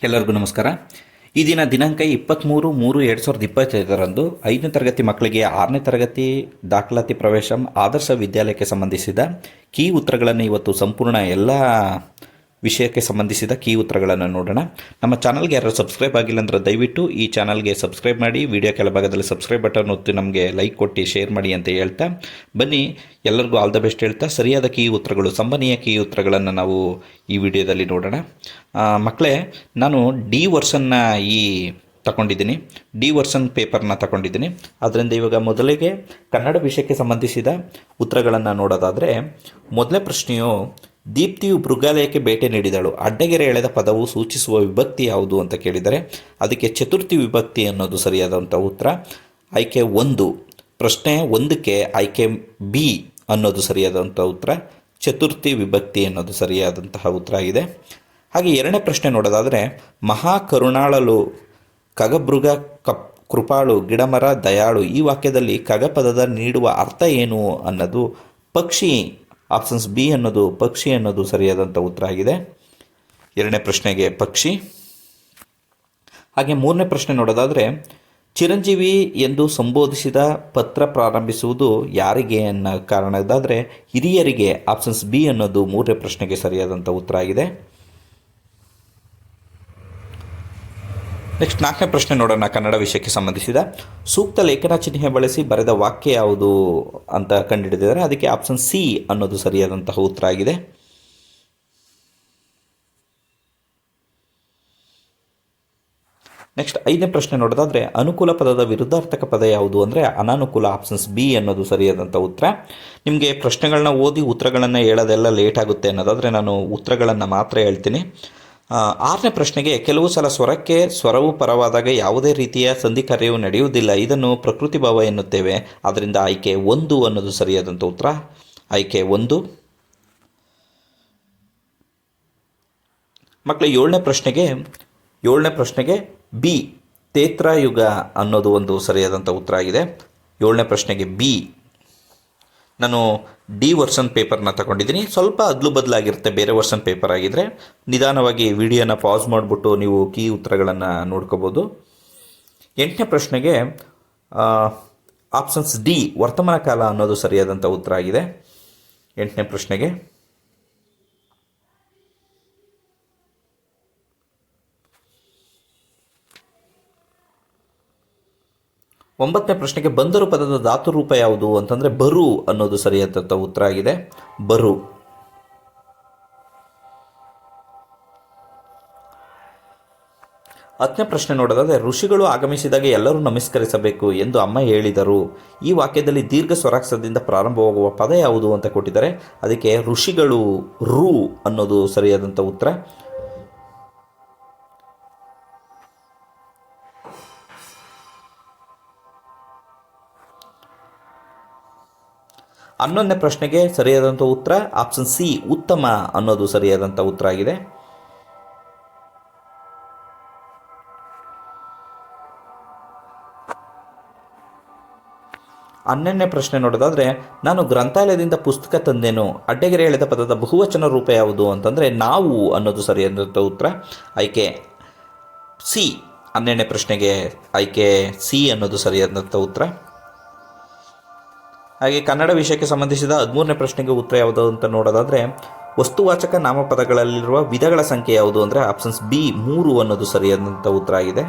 ಎಲ್ಲರಿಗೂ ನಮಸ್ಕಾರ. ಈ ದಿನಾಂಕ 23/3/2025 5ನೇ ತರಗತಿ ಮಕ್ಕಳಿಗೆ 6ನೇ ತರಗತಿ ದಾಖಲಾತಿ ಪ್ರವೇಶ ಆದರ್ಶ ವಿದ್ಯಾಲಯಕ್ಕೆ ಸಂಬಂಧಿಸಿದ ಕೀ ಉತ್ತರಗಳನ್ನು ಇವತ್ತು ಸಂಪೂರ್ಣ ಎಲ್ಲ ವಿಷಯಕ್ಕೆ ಸಂಬಂಧಿಸಿದ ಕೀ ಉತ್ತರಗಳನ್ನು ನೋಡೋಣ. ನಮ್ಮ ಚಾನಲ್ಗೆ ಯಾರು ಸಬ್ಸ್ಕ್ರೈಬ್ ಆಗಿಲ್ಲ ಅಂದರೆ ದಯವಿಟ್ಟು ಈ ಚಾನಲ್ಗೆ ಸಬ್ಸ್ಕ್ರೈಬ್ ಮಾಡಿ, ವಿಡಿಯೋ ಕೆಳಭಾಗದಲ್ಲಿ ಸಬ್ಸ್ಕ್ರೈಬ್ ಬಟನ್ ಒತ್ತಿ ನಮಗೆ ಲೈಕ್ ಕೊಟ್ಟು ಶೇರ್ ಮಾಡಿ ಅಂತ ಹೇಳ್ತಾ ಬನ್ನಿ. ಎಲ್ಲರಿಗೂ ಆಲ್ ದ ಬೆಸ್ಟ್ ಹೇಳ್ತಾ ಸರಿಯಾದ ಕೀ ಉತ್ತರಗಳು, ಸಂಭವನೀಯ ಕೀ ಉತ್ತರಗಳನ್ನು ನಾವು ಈ ವಿಡಿಯೋದಲ್ಲಿ ನೋಡೋಣ. ಮಕ್ಕಳೇ, ನಾನು ಡಿ ವರ್ಷನ್ನ ತಗೊಂಡಿದ್ದೀನಿ, ಡಿ ವರ್ಷನ್ ಪೇಪರ್ನ ತಗೊಂಡಿದ್ದೀನಿ. ಅದರಿಂದ ಇವಾಗ ಮೊದಲಿಗೆ ಕನ್ನಡ ವಿಷಯಕ್ಕೆ ಸಂಬಂಧಿಸಿದ ಉತ್ತರಗಳನ್ನು ನೋಡೋದಾದರೆ, ಮೊದಲನೇ ಪ್ರಶ್ನೆಯು ದೀಪ್ತಿಯು ಮೃಗಾಲಯಕ್ಕೆ ಭೇಟಿ ನೀಡಿದಳು, ಅಡ್ಡಗೆರೆ ಎಳೆದ ಪದವು ಸೂಚಿಸುವ ವಿಭಕ್ತಿ ಯಾವುದು ಅಂತ ಕೇಳಿದರೆ ಅದಕ್ಕೆ ಚತುರ್ಥಿ ವಿಭಕ್ತಿ ಅನ್ನೋದು ಸರಿಯಾದಂಥ ಉತ್ತರ. ಆಯ್ಕೆ 1, ಪ್ರಶ್ನೆ 1ಕ್ಕೆ ಆಯ್ಕೆ ಬಿ ಅನ್ನೋದು ಸರಿಯಾದಂಥ ಉತ್ತರ. ಚತುರ್ಥಿ ವಿಭಕ್ತಿ ಅನ್ನೋದು ಸರಿಯಾದಂತಹ ಉತ್ತರ ಆಗಿದೆ. ಹಾಗೆ ಎರಡನೇ ಪ್ರಶ್ನೆ ನೋಡೋದಾದರೆ, ಮಹಾಕರುಣಾಳಲು ಖಗಮೃಗ ಕೃಪಾಳು ಗಿಡಮರ ದಯಾಳು, ಈ ವಾಕ್ಯದಲ್ಲಿ ಖಗಪದದ ನೀಡುವ ಅರ್ಥ ಏನು ಅನ್ನೋದು ಪಕ್ಷಿ. ಆಪ್ಷನ್ಸ್ ಬಿ ಅನ್ನೋದು ಪಕ್ಷಿ ಅನ್ನೋದು ಸರಿಯಾದಂಥ ಉತ್ತರ ಆಗಿದೆ. ಎರಡನೇ ಪ್ರಶ್ನೆಗೆ ಪಕ್ಷಿ. ಹಾಗೆ ಮೂರನೇ ಪ್ರಶ್ನೆ ನೋಡೋದಾದರೆ, ಚಿರಂಜೀವಿ ಎಂದು ಸಂಬೋಧಿಸಿದ ಪತ್ರ ಪ್ರಾರಂಭಿಸುವುದು ಯಾರಿಗೆ ಅನ್ನೋ ಕಾರಣದಾದರೆ ಹಿರಿಯರಿಗೆ. ಆಪ್ಷನ್ಸ್ ಬಿ ಅನ್ನೋದು ಮೂರನೇ ಪ್ರಶ್ನೆಗೆ ಸರಿಯಾದಂಥ ಉತ್ತರ ಆಗಿದೆ. ನೆಕ್ಸ್ಟ್ ನಾಲ್ಕನೇ ಪ್ರಶ್ನೆ ನೋಡೋಣ. ಕನ್ನಡ ವಿಷಯಕ್ಕೆ ಸಂಬಂಧಿಸಿದ ಸೂಕ್ತ ಲೇಖನ ಚಿಹ್ನೆ ಬಳಸಿ ಬರೆದ ವಾಕ್ಯ ಯಾವುದು ಅಂತ ಕಂಡುಹಿಡಿದಿದ್ದಾರೆ. ಅದಕ್ಕೆ ಆಪ್ಷನ್ ಸಿ ಅನ್ನೋದು ಸರಿಯಾದಂತಹ ಉತ್ತರ ಆಗಿದೆ. ನೆಕ್ಸ್ಟ್ ಐದನೇ ಪ್ರಶ್ನೆ ನೋಡೋದಾದರೆ, ಅನುಕೂಲ ಪದದ ವಿರುದ್ಧಾರ್ಥಕ ಪದ ಯಾವುದು ಅಂದರೆ ಅನಾನುಕೂಲ. ಆಪ್ಷನ್ಸ್ ಬಿ ಅನ್ನೋದು ಸರಿಯಾದಂಥ ಉತ್ತರ. ನಿಮಗೆ ಪ್ರಶ್ನೆಗಳನ್ನ ಓದಿ ಉತ್ತರಗಳನ್ನು ಹೇಳೋದೆಲ್ಲ ಲೇಟ್ ಆಗುತ್ತೆ ಅನ್ನೋದಾದರೆ ನಾನು ಉತ್ತರಗಳನ್ನು ಮಾತ್ರ ಹೇಳ್ತೀನಿ. ಆರನೇ ಪ್ರಶ್ನೆಗೆ, ಕೆಲವು ಸಲ ಸ್ವರಕ್ಕೆ ಸ್ವರವು ಪರವಾದಾಗ ಯಾವುದೇ ರೀತಿಯ ಸಂಧಿ ಕಾರ್ಯವು ನಡೆಯುವುದಿಲ್ಲ, ಇದನ್ನು ಪ್ರಕೃತಿ ಭಾವ ಎನ್ನುತ್ತೇವೆ. ಆದ್ದರಿಂದ ಆಯ್ಕೆ 1 ಅನ್ನೋದು ಸರಿಯಾದಂಥ ಉತ್ತರ. ಆಯ್ಕೆ 1. ಮಕ್ಕಳ ಏಳನೇ ಪ್ರಶ್ನೆಗೆ ಬಿ ತೇತ್ರಾಯುಗ ಅನ್ನೋದು ಒಂದು ಸರಿಯಾದಂಥ ಉತ್ತರ ಆಗಿದೆ. ಏಳನೇ ಪ್ರಶ್ನೆಗೆ ಬಿ. ನಾನು ಡಿ ವರ್ಷನ್ ಪೇಪರ್ನ ತಗೊಂಡಿದ್ದೀನಿ. ಸ್ವಲ್ಪ ಅದ್ಲು ಬದಲಾಗಿರುತ್ತೆ ಬೇರೆ ವರ್ಷನ್ ಪೇಪರ್ ಆಗಿದ್ದರೆ. ನಿಧಾನವಾಗಿ ವಿಡಿಯೋನ ಪಾಸ್ ಮಾಡಿಬಿಟ್ಟು ನೀವು ಕೀ ಉತ್ತರಗಳನ್ನು ನೋಡ್ಕೋಬೋದು. ಎಂಟನೇ ಪ್ರಶ್ನೆಗೆ ಆಪ್ಷನ್ಸ್ ಡಿ ವರ್ತಮಾನ ಕಾಲ ಅನ್ನೋದು ಸರಿಯಾದಂಥ ಉತ್ತರ ಆಗಿದೆ. ಎಂಟನೇ ಪ್ರಶ್ನೆಗೆ. ಒಂಬತ್ತನೇ ಪ್ರಶ್ನೆಗೆ ಬಂದರು ಪದದ ಧಾತು ರೂಪ ಯಾವುದು ಅಂತಂದರೆ ಬರು ಅನ್ನೋದು ಸರಿಯಾದಂಥ ಉತ್ತರ ಆಗಿದೆ. ಬರು. ಹತ್ತನೇ ಪ್ರಶ್ನೆ ನೋಡೋದಾದರೆ, ಋಷಿಗಳು ಆಗಮಿಸಿದಾಗ ಎಲ್ಲರೂ ನಮಸ್ಕರಿಸಬೇಕು ಎಂದು ಅಮ್ಮ ಹೇಳಿದರು, ಈ ವಾಕ್ಯದಲ್ಲಿ ದೀರ್ಘ ಸ್ವರಾಕ್ಷರದಿಂದ ಪ್ರಾರಂಭವಾಗುವ ಪದ ಯಾವುದು ಅಂತ ಕೊಟ್ಟಿದ್ದಾರೆ. ಅದಕ್ಕೆ ಋಷಿಗಳು ರು ಅನ್ನೋದು ಸರಿಯಾದಂಥ ಉತ್ತರ. ಹನ್ನೊಂದನೇ ಪ್ರಶ್ನೆಗೆ ಸರಿಯಾದಂಥ ಉತ್ತರ ಆಪ್ಷನ್ ಸಿ ಉತ್ತಮ ಅನ್ನೋದು ಸರಿಯಾದಂಥ ಉತ್ತರ ಆಗಿದೆ. ಹನ್ನೆರಡನೇ ಪ್ರಶ್ನೆ ನೋಡೋದಾದರೆ, ನಾನು ಗ್ರಂಥಾಲಯದಿಂದ ಪುಸ್ತಕ ತಂದೇನು, ಅಡ್ಡಗೆರೆ ಎಳೆದ ಪದದ ಬಹುವಚನ ರೂಪ ಯಾವುದು ಅಂತಂದರೆ ನಾವು ಅನ್ನೋದು ಸರಿಯಾದಂಥ ಉತ್ತರ. ಆಯ್ಕೆ ಸಿ. ಹನ್ನೆರಡನೇ ಪ್ರಶ್ನೆಗೆ ಆಯ್ಕೆ ಸಿ ಅನ್ನೋದು ಸರಿಯಾದಂಥ ಉತ್ತರ. ಹಾಗೆ ಕನ್ನಡ ವಿಷಯಕ್ಕೆ ಸಂಬಂಧಿಸಿದ 13ನೇ ಪ್ರಶ್ನೆಗೆ ಉತ್ತರ ಯಾವುದು ಅಂತ ನೋಡೋದಾದರೆ, ವಸ್ತುವಾಚಕ ನಾಮಪದಗಳಲ್ಲಿರುವ ವಿಧಗಳ ಸಂಖ್ಯೆ ಯಾವುದು ಅಂದರೆ ಆಪ್ಷನ್ಸ್ ಬಿ 3 ಅನ್ನೋದು ಸರಿಯಾದಂಥ ಉತ್ತರ ಆಗಿದೆ.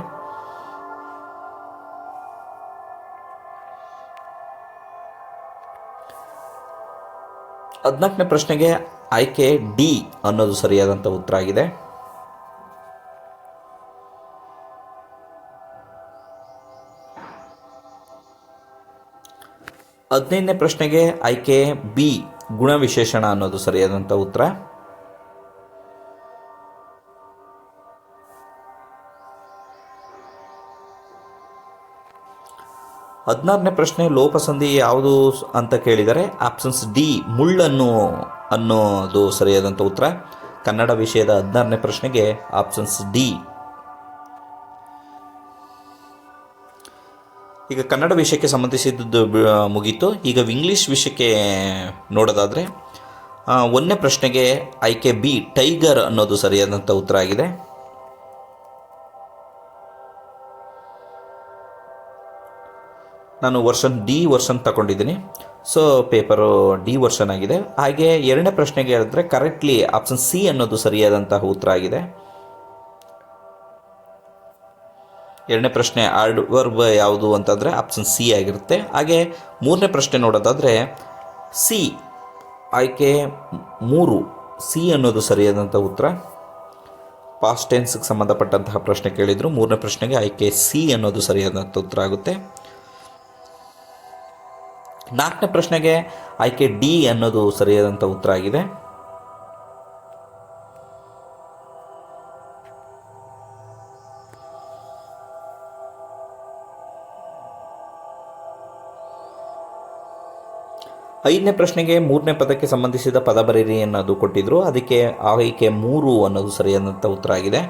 ಹದಿನಾಲ್ಕನೇ ಪ್ರಶ್ನೆಗೆ ಆಯ್ಕೆ ಡಿ ಅನ್ನೋದು ಸರಿಯಾದಂಥ ಉತ್ತರ ಆಗಿದೆ. ಹದಿನೈದನೇ ಪ್ರಶ್ನೆಗೆ ಆಯ್ಕೆ ಬಿ ಗುಣವಿಶೇಷಣ ಅನ್ನೋದು ಸರಿಯಾದಂಥ ಉತ್ತರ. ಹದಿನಾರನೇ ಪ್ರಶ್ನೆ ಲೋಪಸಂಧಿ ಯಾವುದು ಅಂತ ಕೇಳಿದರೆ ಆಪ್ಷನ್ಸ್ ಡಿ ಮುಳ್ಳನ್ನು ಅನ್ನೋದು ಸರಿಯಾದಂಥ ಉತ್ತರ. ಕನ್ನಡ ವಿಷಯದ 16ನೇ ಪ್ರಶ್ನೆಗೆ ಆಪ್ಷನ್ಸ್ ಡಿ. ಈಗ ಕನ್ನಡ ವಿಷಯಕ್ಕೆ ಸಂಬಂಧಿಸಿದ್ದು ಮುಗೀತು. ಈಗ ಇಂಗ್ಲೀಷ್ ವಿಷಯಕ್ಕೆ ನೋಡೋದಾದರೆ ಒಂದನೇ ಪ್ರಶ್ನೆಗೆ ಆಯ್ಕೆ ಬಿ ಟೈಗರ್ ಅನ್ನೋದು ಸರಿಯಾದಂಥ ಉತ್ತರ ಆಗಿದೆ. ನಾನು ವರ್ಷನ್ ತಗೊಂಡಿದ್ದೀನಿ. ಸೊ ಪೇಪರು ಡಿ ವರ್ಷನ್ ಆಗಿದೆ. ಹಾಗೆ ಎರಡನೇ ಪ್ರಶ್ನೆಗೆ ಹೇಳಿದ್ರೆ ಕರೆಕ್ಟ್ಲಿ ಆಪ್ಷನ್ ಸಿ ಅನ್ನೋದು ಸರಿಯಾದಂತಹ ಉತ್ತರ ಆಗಿದೆ. ಎರಡನೇ ಪ್ರಶ್ನೆ ವರ್ಬ್ ಯಾವುದು ಅಂತಂದರೆ ಆಪ್ಷನ್ ಸಿ ಆಗಿರುತ್ತೆ. ಹಾಗೆ ಮೂರನೇ ಪ್ರಶ್ನೆ ನೋಡೋದಾದರೆ ಸಿ ಆಯ್ಕೆ 3 ಸಿ ಅನ್ನೋದು ಸರಿಯಾದಂಥ ಉತ್ತರ. ಪಾಸ್ಟ್ ಟೆನ್ಸ್ಗೆ ಸಂಬಂಧಪಟ್ಟಂತಹ ಪ್ರಶ್ನೆ ಕೇಳಿದರು. ಮೂರನೇ ಪ್ರಶ್ನೆಗೆ ಆಯ್ಕೆ ಸಿ ಅನ್ನೋದು ಸರಿಯಾದಂಥ ಉತ್ತರ ಆಗುತ್ತೆ. ನಾಲ್ಕನೇ ಪ್ರಶ್ನೆಗೆ ಆಯ್ಕೆ ಡಿ ಅನ್ನೋದು ಸರಿಯಾದಂಥ ಉತ್ತರ ಆಗಿದೆ. ಐದನೇ ಪ್ರಶ್ನೆಗೆ ಮೂರನೇ ಪದಕ್ಕೆ ಸಂಬಂಧಿಸಿದ ಪದ ಬರೀರಿ ಅನ್ನೋದು ಕೊಟ್ಟಿದ್ರು. ಅದಕ್ಕೆ ಆಯ್ಕೆ 3 ಅನ್ನೋದು ಸರಿಯಾದಂಥ ಉತ್ತರ ಆಗಿದೆ.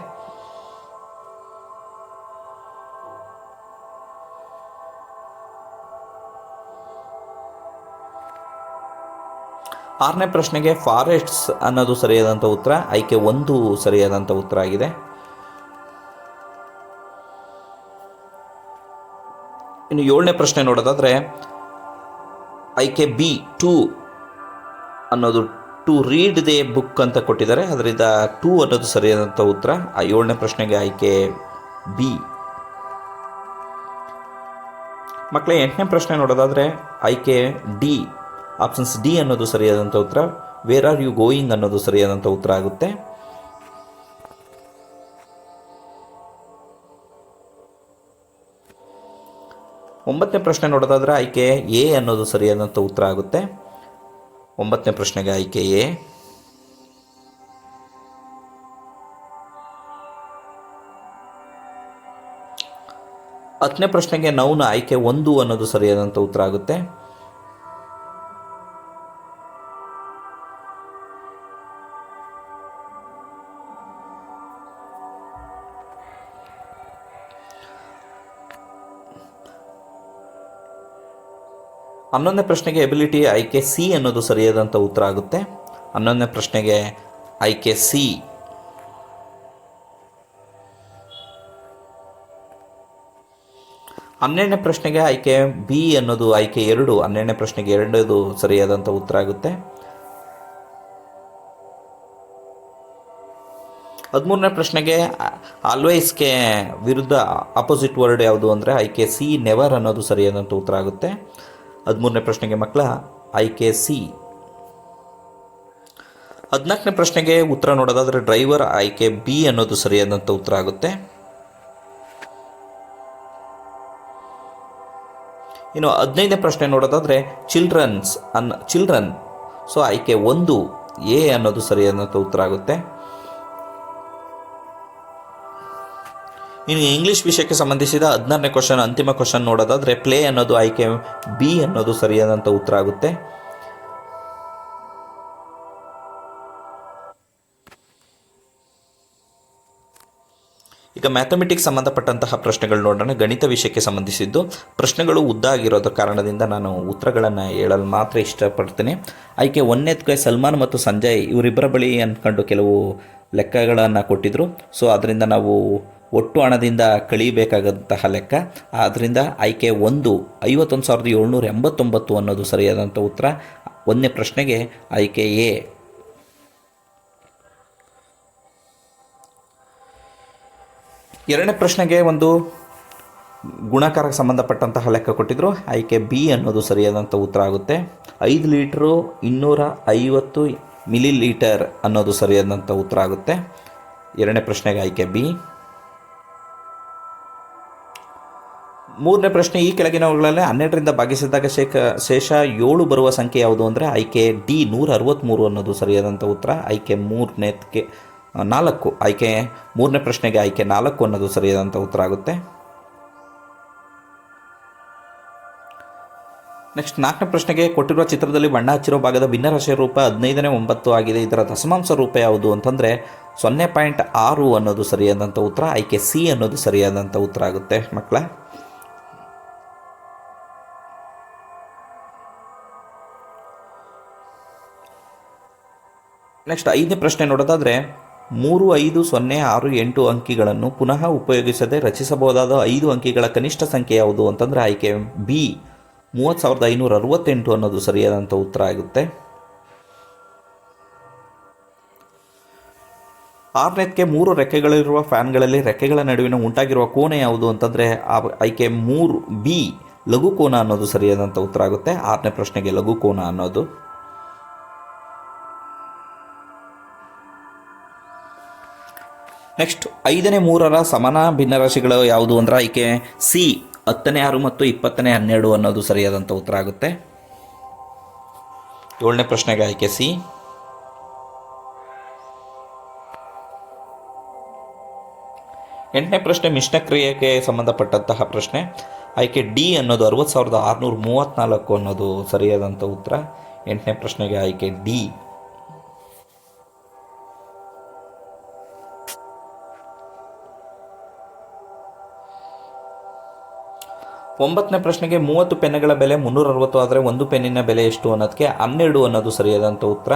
ಆರನೇ ಪ್ರಶ್ನೆಗೆ ಫಾರೆಸ್ಟ್ಸ್ ಅನ್ನೋದು ಸರಿಯಾದಂಥ ಉತ್ತರ. ಆಯ್ಕೆ 1 ಸರಿಯಾದಂಥ ಉತ್ತರ ಆಗಿದೆ. ಇನ್ನು ಏಳನೇ ಪ್ರಶ್ನೆ ನೋಡೋದಾದರೆ ಆಯ್ಕೆ ಬಿ 2 ಅನ್ನೋದು ಟು ರೀಡ್ ದೇ ಬುಕ್ ಅಂತ ಕೊಟ್ಟಿದ್ದಾರೆ. ಅದರಿಂದ 2 ಅನ್ನೋದು ಸರಿಯಾದಂಥ ಉತ್ತರ. ಆ ಏಳನೇ ಪ್ರಶ್ನೆಗೆ ಆಯ್ಕೆ ಬಿ. ಮಕ್ಕಳೇ, ಎಂಟನೇ ಪ್ರಶ್ನೆ ನೋಡೋದಾದರೆ ಆಯ್ಕೆ ಡಿ ಆಪ್ಷನ್ಸ್ ಡಿ ಅನ್ನೋದು ಸರಿಯಾದಂಥ ಉತ್ತರ. ವೇರ್ ಆರ್ ಯು ಗೋಯಿಂಗ್ ಅನ್ನೋದು ಸರಿಯಾದಂಥ ಉತ್ತರ ಆಗುತ್ತೆ. ಒಂಬತ್ತನೇ ಪ್ರಶ್ನೆ ನೋಡೋದಾದರೆ ಆಯ್ಕೆ ಎ ಅನ್ನೋದು ಸರಿಯಾದಂಥ ಉತ್ತರ ಆಗುತ್ತೆ. ಒಂಬತ್ತನೇ ಪ್ರಶ್ನೆಗೆ ಆಯ್ಕೆ ಎ. ಹತ್ತನೇ ಪ್ರಶ್ನೆಗೆ ನೌನ್ ಆಯ್ಕೆ 1 ಅನ್ನೋದು ಸರಿಯಾದಂಥ ಉತ್ತರ ಆಗುತ್ತೆ. ಹನ್ನೊಂದನೇ ಪ್ರಶ್ನೆಗೆ ಎಬಿಲಿಟಿ ಆಯ್ಕೆ ಸಿ ಅನ್ನೋದು ಸರಿಯಾದಂಥ ಉತ್ತರ ಆಗುತ್ತೆ. ಹನ್ನೊಂದನೇ ಪ್ರಶ್ನೆಗೆ ಆಯ್ಕೆ ಸಿ. ಹನ್ನೆರಡನೇ ಪ್ರಶ್ನೆಗೆ ಆಯ್ಕೆ ಬಿ ಅನ್ನೋದು ಆಯ್ಕೆ 2. ಹನ್ನೆರಡನೇ ಪ್ರಶ್ನೆಗೆ 2 ಸರಿಯಾದಂಥ ಉತ್ತರ ಆಗುತ್ತೆ. 13ನೇ ಪ್ರಶ್ನೆಗೆ ಆಲ್ವೇಸ್ಗೆ ವಿರುದ್ಧ ಆಪೋಸಿಟ್ ವರ್ಡ್ ಯಾವುದು ಅಂದರೆ ಆಯ್ಕೆ ಸಿ ನೆವರ್ ಅನ್ನೋದು ಸರಿಯಾದಂಥ ಉತ್ತರ ಆಗುತ್ತೆ. 13ನೇ ಪ್ರಶ್ನೆಗೆ ಮಕ್ಕಳ ಆಯ್ಕೆ ಸಿ. 14ನೇ ಪ್ರಶ್ನೆಗೆ ಉತ್ತರ ನೋಡೋದಾದರೆ ಡ್ರೈವರ್ ಆಯ್ಕೆ ಬಿ ಅನ್ನೋದು ಸರಿಯಾದಂಥ ಉತ್ತರ ಆಗುತ್ತೆ. ಇನ್ನು 15ನೇ ಪ್ರಶ್ನೆ ನೋಡೋದಾದರೆ ಚಿಲ್ಡ್ರನ್ ಸೊ ಆಯ್ಕೆ 1 ಎ ಅನ್ನೋದು ಸರಿಯಾದಂಥ ಉತ್ತರ ಆಗುತ್ತೆ. ಇನ್ನು ಇಂಗ್ಲೀಷ್ ವಿಷಯಕ್ಕೆ ಸಂಬಂಧಿಸಿದ 16ನೇ ಕ್ವಶನ್, ಅಂತಿಮ ಕ್ವಶನ್ ನೋಡೋದಾದರೆ ಪ್ಲೇ ಅನ್ನೋದು ಆಯ್ಕೆ ಬಿ ಅನ್ನೋದು ಸರಿಯಾದಂಥ ಉತ್ತರ ಆಗುತ್ತೆ. ಈಗ ಮ್ಯಾಥಮೆಟಿಕ್ಸ್ ಸಂಬಂಧಪಟ್ಟಂತಹ ಪ್ರಶ್ನೆಗಳು ನೋಡೋಣ. ಗಣಿತ ವಿಷಯಕ್ಕೆ ಸಂಬಂಧಿಸಿದ್ದು ಪ್ರಶ್ನೆಗಳು ಉದ್ದ ಆಗಿರೋದ ಕಾರಣದಿಂದ ನಾನು ಉತ್ತರಗಳನ್ನು ಹೇಳಲು ಮಾತ್ರ ಇಷ್ಟಪಡ್ತೀನಿ. ಆಯ್ಕೆ 1ನೇದಕ್ಕೆ ಸಲ್ಮಾನ್ ಮತ್ತು ಸಂಜಯ್ ಇವರಿಬ್ಬರ ಬಳಿ ಅಂದ್ಕೊಂಡು ಕೆಲವು ಲೆಕ್ಕಗಳನ್ನು ಕೊಟ್ಟಿದ್ದರು. ಸೊ ಅದರಿಂದ ನಾವು ಒಟ್ಟು ಹಣದಿಂದ ಕಳೀಬೇಕಾದಂತಹ ಲೆಕ್ಕ. ಆದ್ದರಿಂದ ಆಯ್ಕೆ 1 51,789 ಅನ್ನೋದು ಸರಿಯಾದಂಥ ಉತ್ತರ. 1ನೇ ಪ್ರಶ್ನೆಗೆ ಆಯ್ಕೆ ಎ. ಎರಡನೇ ಪ್ರಶ್ನೆಗೆ ಒಂದು ಗುಣಾಕಾರಕ್ಕೆ ಸಂಬಂಧಪಟ್ಟಂತಹ ಲೆಕ್ಕ ಕೊಟ್ಟಿದ್ದರು. ಆಯ್ಕೆ ಬಿ ಅನ್ನೋದು ಸರಿಯಾದಂಥ ಉತ್ತರ ಆಗುತ್ತೆ. 5 ಲೀಟ್ರು 250 ಮಿಲಿಲೀಟರ್ ಅನ್ನೋದು ಸರಿಯಾದಂಥ ಉತ್ತರ ಆಗುತ್ತೆ. ಎರಡನೇ ಪ್ರಶ್ನೆಗೆ ಆಯ್ಕೆ ಬಿ. ಮೂರನೇ ಪ್ರಶ್ನೆ, ಈ ಕೆಳಗಿನವುಗಳಲ್ಲಿ 12ರಿಂದ ಭಾಗಿಸಿದಾಗ ಶೇಷ 7 ಬರುವ ಸಂಖ್ಯೆ ಯಾವುದು ಅಂದರೆ ಆಯ್ಕೆ ಡಿ 163 ಅನ್ನೋದು ಸರಿಯಾದಂಥ ಉತ್ತರ. ಆಯ್ಕೆ 3ನೇದಕ್ಕೆ 4 ಆಯ್ಕೆ 3ನೇ ಪ್ರಶ್ನೆಗೆ ಆಯ್ಕೆ 4 ಅನ್ನೋದು ಸರಿಯಾದಂಥ ಉತ್ತರ ಆಗುತ್ತೆ. ನೆಕ್ಸ್ಟ್ 4ನೇ ಪ್ರಶ್ನೆಗೆ ಕೊಟ್ಟಿರುವ ಚಿತ್ರದಲ್ಲಿ ಬಣ್ಣ ಹಚ್ಚಿರೋ ಭಾಗದ ಭಿನ್ನರಾಶಿಯ ರೂಪ 15/9 ಆಗಿದೆ. ಇದರ ದಶಮಾಂಶ ರೂಪ ಯಾವುದು ಅಂತಂದರೆ 0.6 ಅನ್ನೋದು ಸರಿಯಾದಂಥ ಉತ್ತರ. ಆಯ್ಕೆ ಸಿ ಅನ್ನೋದು ಸರಿಯಾದಂಥ ಉತ್ತರ ಆಗುತ್ತೆ ಮಕ್ಕಳ. ನೆಕ್ಸ್ಟ್ 5ನೇ ಪ್ರಶ್ನೆ ನೋಡೋದಾದರೆ 3506 ಅಂಕಿಗಳನ್ನು ಪುನಃ ಉಪಯೋಗಿಸದೆ ರಚಿಸಬಹುದಾದ 5 ಅಂಕಿಗಳ ಕನಿಷ್ಠ ಸಂಖ್ಯೆ ಯಾವುದು ಅಂತಂದರೆ ಆಯ್ಕೆ ಬಿ 30,568 ಅನ್ನೋದು ಸರಿಯಾದಂಥ ಉತ್ತರ ಆಗುತ್ತೆ. 6ನೇದಕ್ಕೆ 3 ರೆಕ್ಕೆಗಳಿರುವ ಫ್ಯಾನ್ಗಳಲ್ಲಿ ರೆಕ್ಕೆಗಳ ನಡುವಿನ ಉಂಟಾಗಿರುವ ಕೋನ ಯಾವುದು ಅಂತಂದರೆ ಆಯ್ಕೆ 3 ಬಿ ಲಘು ಕೋನ ಅನ್ನೋದು ಸರಿಯಾದಂಥ ಉತ್ತರ ಆಗುತ್ತೆ. 6ನೇ ಪ್ರಶ್ನೆಗೆ ಲಘು ಕೋನ ಅನ್ನೋದು. ನೆಕ್ಸ್ಟ್ 5ನೇ 3ರ ಸಮಾನ ಭಿನ್ನರಾಶಿಗಳು ಯಾವುದು ಅಂದರೆ ಆಯ್ಕೆ ಸಿ 10ನೇ 6 ಮತ್ತು 20ನೇ 12 ಅನ್ನೋದು ಸರಿಯಾದಂಥ ಉತ್ತರ ಆಗುತ್ತೆ. 7ನೇ ಪ್ರಶ್ನೆಗೆ ಆಯ್ಕೆ ಸಿ. 8ನೇ ಪ್ರಶ್ನೆ ಮಿಶ್ರ ಕ್ರಿಯೆಗೆ ಸಂಬಂಧಪಟ್ಟಂತಹ ಪ್ರಶ್ನೆ. ಆಯ್ಕೆ ಡಿ ಅನ್ನೋದು 60,634 ಅನ್ನೋದು ಸರಿಯಾದಂಥ ಉತ್ತರ. 8ನೇ ಪ್ರಶ್ನೆಗೆ ಆಯ್ಕೆ ಡಿ. 9ನೇ ಪ್ರಶ್ನೆಗೆ 30 ಪೆನ್ನುಗಳ ಬೆಲೆ 360 ಆದರೆ ಒಂದು ಪೆನ್ನಿನ ಬೆಲೆ ಎಷ್ಟು ಅನ್ನೋದಕ್ಕೆ 12 ಅನ್ನೋದು ಸರಿಯಾದಂಥ ಉತ್ತರ.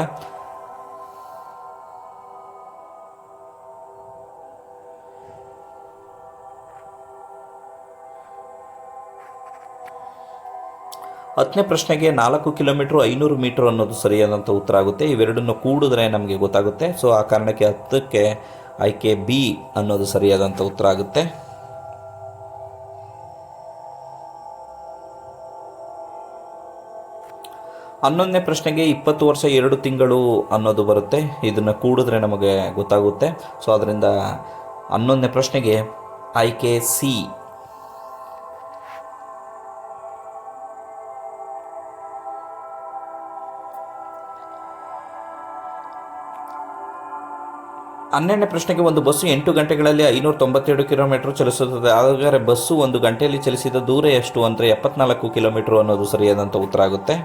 10ನೇ ಪ್ರಶ್ನೆಗೆ 4 ಕಿಲೋಮೀಟ್ರ್ 500 ಮೀಟರ್ ಅನ್ನೋದು ಸರಿಯಾದಂಥ ಉತ್ತರ ಆಗುತ್ತೆ. ಇವೆರಡನ್ನು ಕೂಡಿದ್ರೆ ನಮಗೆ ಗೊತ್ತಾಗುತ್ತೆ. ಸೊ ಆ ಕಾರಣಕ್ಕೆ 10ಕ್ಕೆ ಆಯ್ಕೆ ಬಿ ಅನ್ನೋದು ಸರಿಯಾದಂಥ ಉತ್ತರ ಆಗುತ್ತೆ. 11ನೇ ಪ್ರಶ್ನೆಗೆ 20 ವರ್ಷ 2 ತಿಂಗಳು ಅನ್ನೋದು ಬರುತ್ತೆ. ಇದನ್ನು ಕೂಡಿದ್ರೆ ನಮಗೆ ಗೊತ್ತಾಗುತ್ತೆ. ಸೊ ಅದರಿಂದ 11ನೇ ಪ್ರಶ್ನೆಗೆ ಆಯ್ಕೆ ಸಿ. 12ನೇ ಪ್ರಶ್ನೆಗೆ ಒಂದು ಬಸ್ಸು 8 ಗಂಟೆಗಳಲ್ಲಿ 592 ಕಿಲೋಮೀಟರ್ ಚಲಿಸುತ್ತದೆ. ಹಾಗಾದರೆ ಬಸ್ಸು 1 ಗಂಟೆಯಲ್ಲಿ ಚಲಿಸಿದ ದೂರ ಎಷ್ಟು ಅಂದರೆ 74 ಕಿಲೋಮೀಟರ್ ಅನ್ನೋದು ಸರಿಯಾದಂಥ ಉತ್ತರ ಆಗುತ್ತೆ.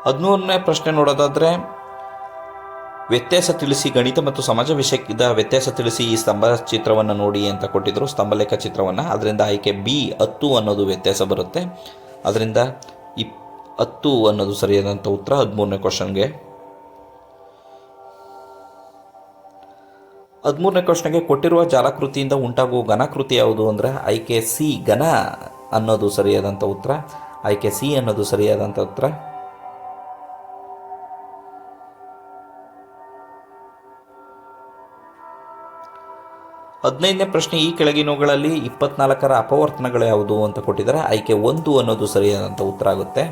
13ನೇ ಪ್ರಶ್ನೆ ನೋಡೋದಾದರೆ ವ್ಯತ್ಯಾಸ ತಿಳಿಸಿ, ಗಣಿತ ಮತ್ತು ಸಮಾಜ ವಿಷಯದ ವ್ಯತ್ಯಾಸ ತಿಳಿಸಿ, ಈ ಸ್ತಂಭ ಚಿತ್ರವನ್ನು ನೋಡಿ ಅಂತ ಕೊಟ್ಟಿದ್ದರು, ಸ್ತಂಭಲೇಖ ಚಿತ್ರವನ್ನು. ಅದರಿಂದ ಆಯ್ಕೆ ಬಿ 10 ಅನ್ನೋದು ವ್ಯತ್ಯಾಸ ಬರುತ್ತೆ. ಅದರಿಂದ 10 ಅನ್ನೋದು ಸರಿಯಾದಂಥ ಉತ್ತರ 13ನೇ ಕ್ವಶನ್ಗೆ. 13ನೇ ಕ್ವಶನ್ಗೆ ಕೊಟ್ಟಿರುವ ಜಾಲಾಕೃತಿಯಿಂದ ಉಂಟಾಗುವ ಘನಾಕೃತಿ ಯಾವುದು ಅಂದರೆ ಆಯ್ಕೆ ಸಿ ಘನ ಅನ್ನೋದು ಸರಿಯಾದಂಥ ಉತ್ತರ. ಆಯ್ಕೆ ಸಿ ಅನ್ನೋದು ಸರಿಯಾದಂಥ ಉತ್ತರ. 15ನೇ ಪ್ರಶ್ನೆ ಈ ಕೆಳಗಿನವುಗಳಲ್ಲಿ 24ರ ಅಪವರ್ತನಗಳು ಯಾವುದು ಅಂತ ಕೊಟ್ಟಿದ್ದಾರೆ. ಆಯ್ಕೆ 1 ಅನ್ನೋದು ಸರಿಯಾದಂಥ ಉತ್ತರ ಆಗುತ್ತೆ.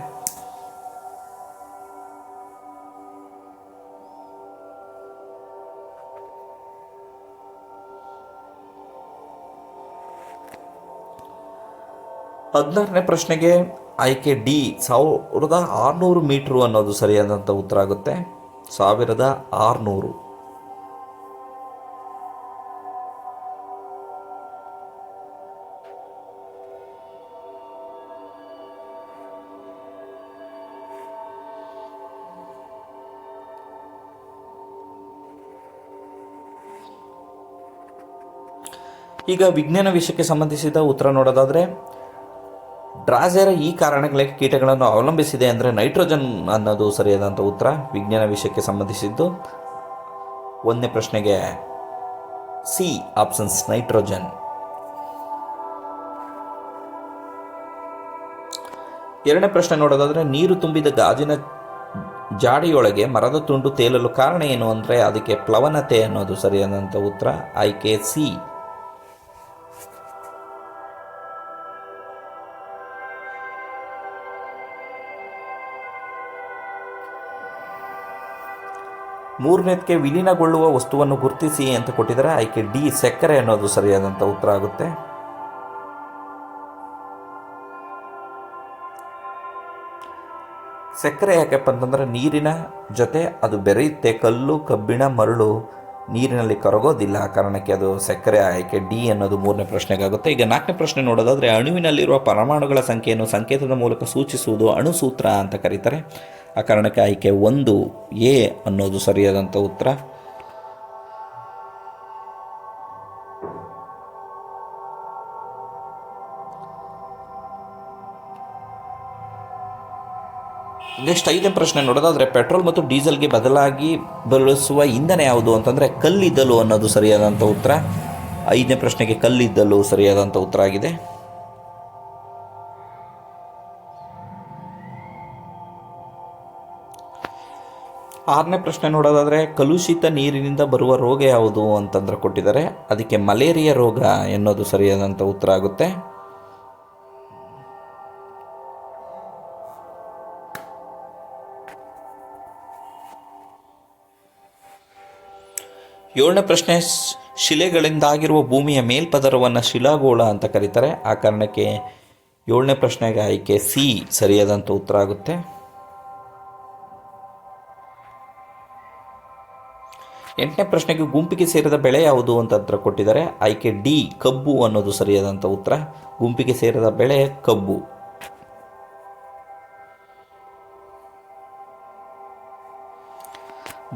ಹದಿನಾರನೇ ಪ್ರಶ್ನೆಗೆ ಆಯ್ಕೆ ಡಿ 1600 ಮೀಟ್ರು ಅನ್ನೋದು ಸರಿಯಾದಂಥ ಉತ್ತರ ಆಗುತ್ತೆ. 1600. ಈಗ ವಿಜ್ಞಾನ ವಿಷಯಕ್ಕೆ ಸಂಬಂಧಿಸಿದ ಉತ್ತರ ನೋಡೋದಾದರೆ ಡ್ರಾಜೆರಾ ಈ ಕಾರಣಗಳಿಗೆ ಕೀಟಗಳನ್ನು ಅವಲಂಬಿಸಿದೆ ಅಂದರೆ ನೈಟ್ರೋಜನ್ ಅನ್ನೋದು ಸರಿಯಾದಂಥ ಉತ್ತರ. ವಿಜ್ಞಾನ ವಿಷಯಕ್ಕೆ ಸಂಬಂಧಿಸಿದ್ದು 1ನೇ ಪ್ರಶ್ನೆಗೆ ಸಿ ಆಪ್ಷನ್ಸ್ ನೈಟ್ರೋಜನ್. 2ನೇ ಪ್ರಶ್ನೆ ನೋಡೋದಾದರೆ ನೀರು ತುಂಬಿದ ಗಾಜಿನ ಜಾಡಿಯೊಳಗೆ ಮರದ ತುಂಡು ತೇಲಲು ಕಾರಣ ಏನು ಅಂದರೆ ಅದಕ್ಕೆ ಪ್ಲವನತೆ ಅನ್ನೋದು ಸರಿಯಾದಂಥ ಉತ್ತರ. ಆಯ್ಕೆ ಸಿ. 3ನೇದಕ್ಕೆ ವಿಲೀನಗೊಳ್ಳುವ ವಸ್ತುವನ್ನು ಗುರುತಿಸಿ ಅಂತ ಕೊಟ್ಟಿದ್ದಾರೆ. ಆಯ್ಕೆ ಡಿ ಸಕ್ಕರೆ ಅನ್ನೋದು ಸರಿಯಾದಂಥ ಉತ್ತರ ಆಗುತ್ತೆ. ಸಕ್ಕರೆ ಯಾಕಪ್ಪ ಅಂತಂದರೆ ನೀರಿನ ಜೊತೆ ಅದು ಬೆರೆಯುತ್ತೆ. ಕಲ್ಲು, ಕಬ್ಬಿಣ, ಮರಳು ನೀರಿನಲ್ಲಿ ಕರಗೋದಿಲ್ಲ. ಆ ಕಾರಣಕ್ಕೆ ಅದು ಸಕ್ಕರೆ. ಆಯ್ಕೆ ಡಿ ಅನ್ನೋದು 3ನೇ ಪ್ರಶ್ನೆಗಾಗುತ್ತೆ. ಈಗ 4ನೇ ಪ್ರಶ್ನೆ ನೋಡೋದಾದರೆ ಅಣುವಿನಲ್ಲಿರುವ ಪರಮಾಣುಗಳ ಸಂಖ್ಯೆಯನ್ನು ಸಂಕೇತದ ಮೂಲಕ ಸೂಚಿಸುವುದು ಅಣುಸೂತ್ರ ಅಂತ ಕರೀತಾರೆ. ಆ ಕಾರಣಕ್ಕೆ ಆಯ್ಕೆ 1 ಎ ಅನ್ನೋದು ಸರಿಯಾದಂಥ ಉತ್ತರ. ನೆಕ್ಸ್ಟ್ 5ನೇ ಪ್ರಶ್ನೆ ನೋಡೋದಾದರೆ ಪೆಟ್ರೋಲ್ ಮತ್ತು ಡೀಸೆಲ್ಗೆ ಬದಲಾಗಿ ಬಳಸುವ ಇಂಧನ ಯಾವುದು ಅಂತಂದರೆ ಕಲ್ಲಿದ್ದಲು ಅನ್ನೋದು ಸರಿಯಾದಂಥ ಉತ್ತರ. 5ನೇ ಪ್ರಶ್ನೆಗೆ ಕಲ್ಲಿದ್ದಲು ಸರಿಯಾದಂಥ ಉತ್ತರ ಆಗಿದೆ. 6ನೇ ಪ್ರಶ್ನೆ ನೋಡೋದಾದರೆ ಕಲುಷಿತ ನೀರಿನಿಂದ ಬರುವ ರೋಗ ಯಾವುದು ಅಂತಂದ್ರೆ ಕೊಟ್ಟಿದ್ದಾರೆ. ಅದಕ್ಕೆ ಮಲೇರಿಯಾ ರೋಗ ಎನ್ನುವುದು ಸರಿಯಾದಂಥ ಉತ್ತರ ಆಗುತ್ತೆ. ಏಳನೇ ಪ್ರಶ್ನೆ ಶಿಲೆಗಳಿಂದಾಗಿರುವ ಭೂಮಿಯ ಮೇಲ್ಪದರವನ್ನು ಶಿಲಾಗೋಳ ಅಂತ ಕರೀತಾರೆ. ಆ ಕಾರಣಕ್ಕೆ 7ನೇ ಪ್ರಶ್ನೆಗೆ ಆಯ್ಕೆ ಸಿ ಸರಿಯಾದಂಥ ಉತ್ತರ ಆಗುತ್ತೆ. 8ನೇ ಪ್ರಶ್ನೆಗೆ ಗುಂಪಿಗೆ ಸೇರಿದ ಬೆಳೆ ಯಾವುದು ಅಂತ ಕೊಟ್ಟಿದ್ದಾರೆ. ಆಯ್ಕೆ ಡಿ ಕಬ್ಬು ಅನ್ನೋದು ಸರಿಯಾದಂಥ ಉತ್ತರ. ಗುಂಪಿಗೆ ಸೇರಿದ ಬೆಳೆ ಕಬ್ಬು.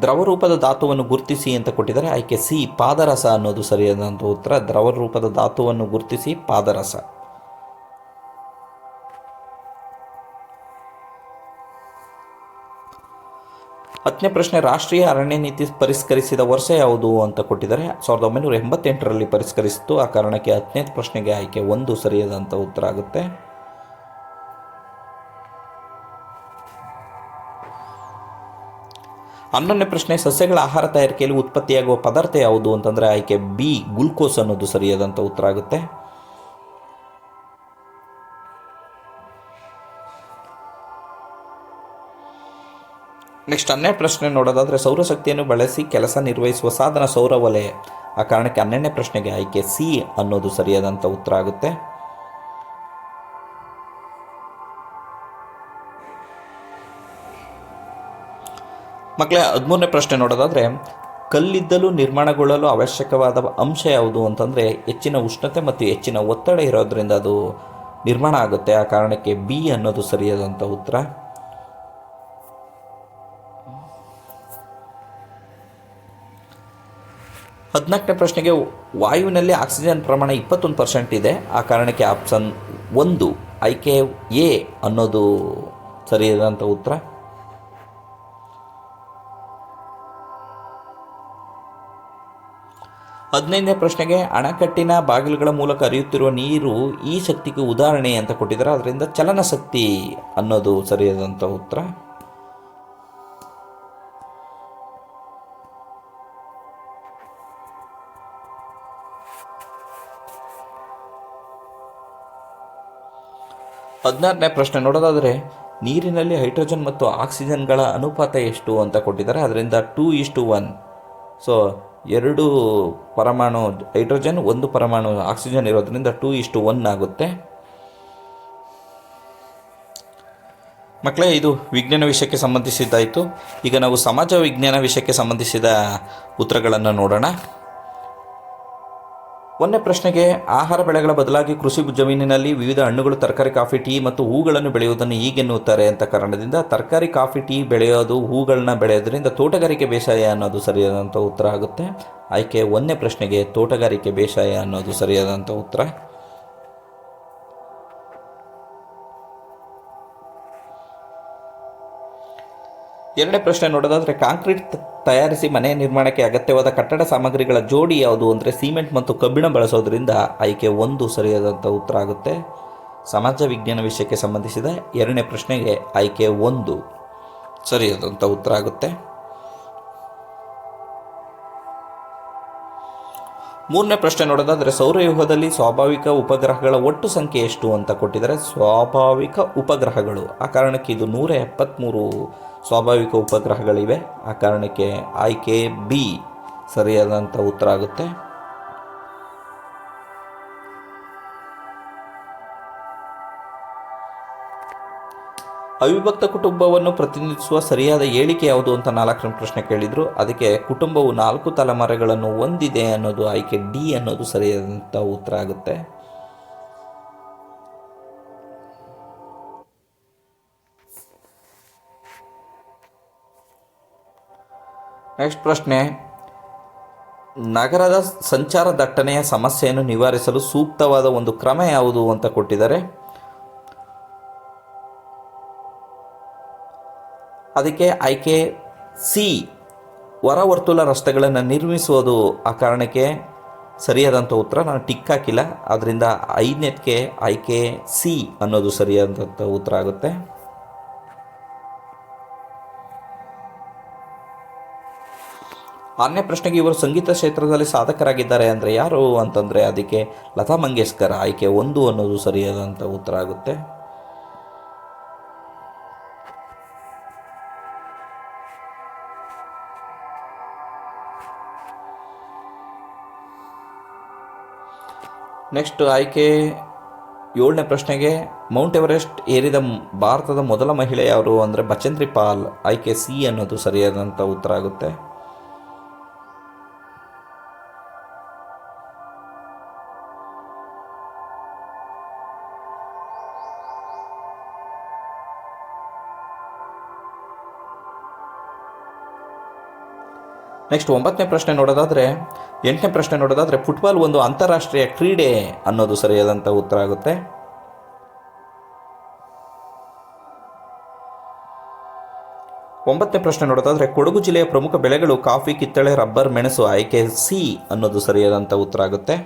ದ್ರವರೂಪದ ಧಾತುವನ್ನು ಗುರುತಿಸಿ ಅಂತ ಕೊಟ್ಟಿದ್ದಾರೆ. ಆಯ್ಕೆ ಸಿ ಪಾದರಸ ಅನ್ನೋದು ಸರಿಯಾದಂಥ ಉತ್ತರ. ದ್ರವರೂಪದ ಧಾತುವನ್ನು ಗುರುತಿಸಿ ಪಾದರಸ. 10ನೇ ಪ್ರಶ್ನೆ ರಾಷ್ಟ್ರೀಯ ಅರಣ್ಯ ನೀತಿ ಪರಿಷ್ಕರಿಸಿದ ವರ್ಷ ಯಾವುದು ಅಂತ ಕೊಟ್ಟಿದ್ದಾರೆ. 1988ರಲ್ಲಿ ಪರಿಷ್ಕರಿಸಿತು. ಆ ಕಾರಣಕ್ಕೆ 10ನೇ ಪ್ರಶ್ನೆಗೆ ಆಯ್ಕೆ 1 ಸರಿಯಾದಂಥ ಉತ್ತರ ಆಗುತ್ತೆ. 11ನೇ ಪ್ರಶ್ನೆ ಸಸ್ಯಗಳ ಆಹಾರ ತಯಾರಿಕೆಯಲ್ಲಿ ಉತ್ಪತ್ತಿಯಾಗುವ ಪದಾರ್ಥ ಯಾವುದು ಅಂತಂದರೆ ಆಯ್ಕೆ ಬಿ ಗ್ಲೂಕೋಸ್ ಅನ್ನೋದು ಸರಿಯಾದಂಥ ಉತ್ತರ ಆಗುತ್ತೆ. ನೆಕ್ಸ್ಟ್ 12ನೇ ಪ್ರಶ್ನೆ ನೋಡೋದಾದರೆ ಸೌರಶಕ್ತಿಯನ್ನು ಬಳಸಿ ಕೆಲಸ ನಿರ್ವಹಿಸುವ ಸಾಧನ ಸೌರವಲಯ. ಆ ಕಾರಣಕ್ಕೆ 12ನೇ ಪ್ರಶ್ನೆಗೆ ಆಯ್ಕೆ ಸಿ ಅನ್ನೋದು ಸರಿಯಾದಂಥ ಉತ್ತರ ಆಗುತ್ತೆ. ಮಕ್ಕಳೇ 13ನೇ ಪ್ರಶ್ನೆ ನೋಡೋದಾದರೆ ಕಲ್ಲಿದ್ದಲು ನಿರ್ಮಾಣಗೊಳ್ಳಲು ಅವಶ್ಯಕವಾದ ಅಂಶ ಯಾವುದು ಅಂತಂದರೆ ಹೆಚ್ಚಿನ ಉಷ್ಣತೆ ಮತ್ತು ಹೆಚ್ಚಿನ ಒತ್ತಡ ಇರೋದ್ರಿಂದ ಅದು ನಿರ್ಮಾಣ ಆಗುತ್ತೆ. ಆ ಕಾರಣಕ್ಕೆ ಬಿ ಅನ್ನೋದು ಸರಿಯಾದಂಥ ಉತ್ತರ. 14ನೇ ಪ್ರಶ್ನೆಗೆ ವಾಯುವಿನಲ್ಲಿ ಆಕ್ಸಿಜನ್ ಪ್ರಮಾಣ 21% ಇದೆ. ಆ ಕಾರಣಕ್ಕೆ ಆಪ್ಷನ್ 1 ಆಯ್ಕೆ ಎ ಅನ್ನೋದು ಸರಿಯಾದಂಥ ಉತ್ತರ. 15ನೇ ಪ್ರಶ್ನೆಗೆ ಅಣೆಕಟ್ಟಿನ ಬಾಗಿಲುಗಳ ಮೂಲಕ ಹರಿಯುತ್ತಿರುವ ನೀರು ಈ ಶಕ್ತಿಗೆ ಉದಾಹರಣೆ ಅಂತ ಕೊಟ್ಟಿದ್ದಾರೆ. ಅದರಿಂದ ಚಲನ ಶಕ್ತಿ ಅನ್ನೋದು ಸರಿಯಾದಂಥ ಉತ್ತರ. 16ನೇ ಪ್ರಶ್ನೆ ನೋಡೋದಾದರೆ ನೀರಿನಲ್ಲಿ ಹೈಡ್ರೋಜನ್ ಮತ್ತು ಆಕ್ಸಿಜನ್ಗಳ ಅನುಪಾತ ಎಷ್ಟು ಅಂತ ಕೊಟ್ಟಿದ್ದಾರೆ. ಅದರಿಂದ 2:1. ಸೊ 2 ಪರಮಾಣು ಹೈಡ್ರೋಜನ್ 1 ಪರಮಾಣು ಆಕ್ಸಿಜನ್ ಇರೋದ್ರಿಂದ 2:1 ಆಗುತ್ತೆ. ಮಕ್ಕಳೇ, ಇದು ವಿಜ್ಞಾನ ವಿಷಯಕ್ಕೆ ಸಂಬಂಧಿಸಿದ್ದಾಯಿತು. ಈಗ ನಾವು ಸಮಾಜ ವಿಜ್ಞಾನ ವಿಷಯಕ್ಕೆ ಸಂಬಂಧಿಸಿದ ಉತ್ತರಗಳನ್ನು ನೋಡೋಣ. 1ನೇ ಪ್ರಶ್ನೆಗೆ ಆಹಾರ ಬೆಳೆಗಳ ಬದಲಾಗಿ ಕೃಷಿ ಜಮೀನಿನಲ್ಲಿ ವಿವಿಧ ಹಣ್ಣುಗಳು, ತರಕಾರಿ, ಕಾಫಿ, ಟೀ ಮತ್ತು ಹೂಗಳನ್ನು ಬೆಳೆಯುವುದನ್ನು ಹೀಗೆನ್ನುತ್ತಾರೆ ಅಂತ ಕಾರಣದಿಂದ ತರಕಾರಿ, ಕಾಫಿ, ಟೀ ಬೆಳೆಯೋದು, ಹೂಗಳನ್ನ ಬೆಳೆಯೋದ್ರಿಂದ ತೋಟಗಾರಿಕೆ ಬೇಸಾಯ ಅನ್ನೋದು ಸರಿಯಾದಂಥ ಉತ್ತರ ಆಗುತ್ತೆ. ಆಯ್ಕೆ 1ನೇ ಪ್ರಶ್ನೆಗೆ ತೋಟಗಾರಿಕೆ ಬೇಸಾಯ ಅನ್ನೋದು ಸರಿಯಾದಂಥ ಉತ್ತರ. 2ನೇ ಪ್ರಶ್ನೆ ನೋಡೋದಾದರೆ ಕಾಂಕ್ರೀಟ್ ತಯಾರಿಸಿ ಮನೆ ನಿರ್ಮಾಣಕ್ಕೆ ಅಗತ್ಯವಾದ ಕಟ್ಟಡ ಸಾಮಗ್ರಿಗಳ ಜೋಡಿ ಯಾವುದು ಅಂದರೆ ಸಿಮೆಂಟ್ ಮತ್ತು ಕಬ್ಬಿಣ ಬಳಸೋದ್ರಿಂದ ಆಯ್ಕೆ 1 ಸರಿಯಾದಂಥ ಉತ್ತರ ಆಗುತ್ತೆ. ಸಮಾಜ ವಿಜ್ಞಾನ ವಿಷಯಕ್ಕೆ ಸಂಬಂಧಿಸಿದ 2ನೇ ಪ್ರಶ್ನೆಗೆ ಆಯ್ಕೆ 1 ಸರಿಯಾದಂಥ ಉತ್ತರ ಆಗುತ್ತೆ. 3ನೇ ಪ್ರಶ್ನೆ ನೋಡೋದಾದರೆ ಸೌರವ್ಯೂಹದಲ್ಲಿ ಸ್ವಾಭಾವಿಕ ಉಪಗ್ರಹಗಳ ಒಟ್ಟು ಸಂಖ್ಯೆ ಎಷ್ಟು ಅಂತ ಕೊಟ್ಟಿದ್ದಾರೆ. ಸ್ವಾಭಾವಿಕ ಉಪಗ್ರಹಗಳು, ಆ ಕಾರಣಕ್ಕೆ ಇದು 173 ಸ್ವಾಭಾವಿಕ ಉಪಗ್ರಹಗಳಿವೆ. ಆ ಕಾರಣಕ್ಕೆ ಆಯ್ಕೆ ಬಿ ಸರಿಯಾದಂಥ ಉತ್ತರ ಆಗುತ್ತೆ. ಅವಿಭಕ್ತ ಕುಟುಂಬವನ್ನು ಪ್ರತಿನಿಧಿಸುವ ಸರಿಯಾದ ಹೇಳಿಕೆ ಯಾವುದು ಅಂತ 4ನೇ ಪ್ರಶ್ನೆ ಕೇಳಿದರು. ಅದಕ್ಕೆ ಕುಟುಂಬವು 4 ತಲೆಮಾರುಗಳನ್ನು ಹೊಂದಿದೆ ಅನ್ನೋದು ಆಯ್ಕೆ ಡಿ ಅನ್ನೋದು ಸರಿಯಾದಂಥ ಉತ್ತರ ಆಗುತ್ತೆ. ನೆಕ್ಸ್ಟ್ ಪ್ರಶ್ನೆ, ನಗರದ ಸಂಚಾರ ದಟ್ಟಣೆಯ ಸಮಸ್ಯೆಯನ್ನು ನಿವಾರಿಸಲು ಸೂಕ್ತವಾದ ಒಂದು ಕ್ರಮ ಯಾವುದು ಅಂತ ಕೊಟ್ಟಿದ್ದಾರೆ. ಅದಕ್ಕೆ ಆಯ್ಕೆ ಸಿ, ಹೊರವರ್ತುಲ ರಸ್ತೆಗಳನ್ನು ನಿರ್ಮಿಸುವುದು ಆ ಕಾರಣಕ್ಕೆ ಸರಿಯಾದಂಥ ಉತ್ತರ. ನಾನು ಟಿಕ್ ಹಾಕಿಲ್ಲ, ಆದ್ದರಿಂದ 5ನೇದಕ್ಕೆ ಆಯ್ಕೆ ಸಿ ಅನ್ನೋದು ಸರಿಯಾದಂಥ ಉತ್ತರ ಆಗುತ್ತೆ. ಆರನೇ ಪ್ರಶ್ನೆಗೆ ಇವರು ಸಂಗೀತ ಕ್ಷೇತ್ರದಲ್ಲಿ ಸಾಧಕರಾಗಿದ್ದಾರೆ ಅಂದರೆ ಯಾರು ಅಂತಂದರೆ ಅದಕ್ಕೆ ಲತಾ ಮಂಗೇಶ್ಕರ್, ಆಯ್ಕೆ 1 ಅನ್ನೋದು ಸರಿಯಾದಂಥ ಉತ್ತರ ಆಗುತ್ತೆ. ನೆಕ್ಸ್ಟ್ ಆಯ್ಕೆ 7ನೇ ಪ್ರಶ್ನೆಗೆ ಮೌಂಟ್ ಎವರೆಸ್ಟ್ ಏರಿದ ಭಾರತದ ಮೊದಲ ಮಹಿಳೆ ಯಾರು ಅಂದರೆ ಬಚೇಂದ್ರಿ ಪಾಲ್, ಆಯ್ಕೆ ಸಿ ಅನ್ನೋದು ಸರಿಯಾದಂಥ ಉತ್ತರ ಆಗುತ್ತೆ. ನೆಕ್ಸ್ಟ್ 8ನೇ ಪ್ರಶ್ನೆ ನೋಡೋದಾದರೆ ಫುಟ್ಬಾಲ್ ಒಂದು ಅಂತಾರಾಷ್ಟ್ರೀಯ ಕ್ರೀಡೆ ಅನ್ನೋದು ಸರಿಯಾದಂಥ ಉತ್ತರ ಆಗುತ್ತೆ. ಒಂಬತ್ತನೇ ಪ್ರಶ್ನೆ ನೋಡೋದಾದರೆ ಕೊಡಗು ಜಿಲ್ಲೆಯ ಪ್ರಮುಖ ಬೆಳೆಗಳು ಕಾಫಿ, ಕಿತ್ತಳೆ, ರಬ್ಬರ್, ಮೆಣಸು, ಆಯ್ಕೆ ಸಿ ಅನ್ನೋದು ಸರಿಯಾದಂಥ ಉತ್ತರ ಆಗುತ್ತೆ.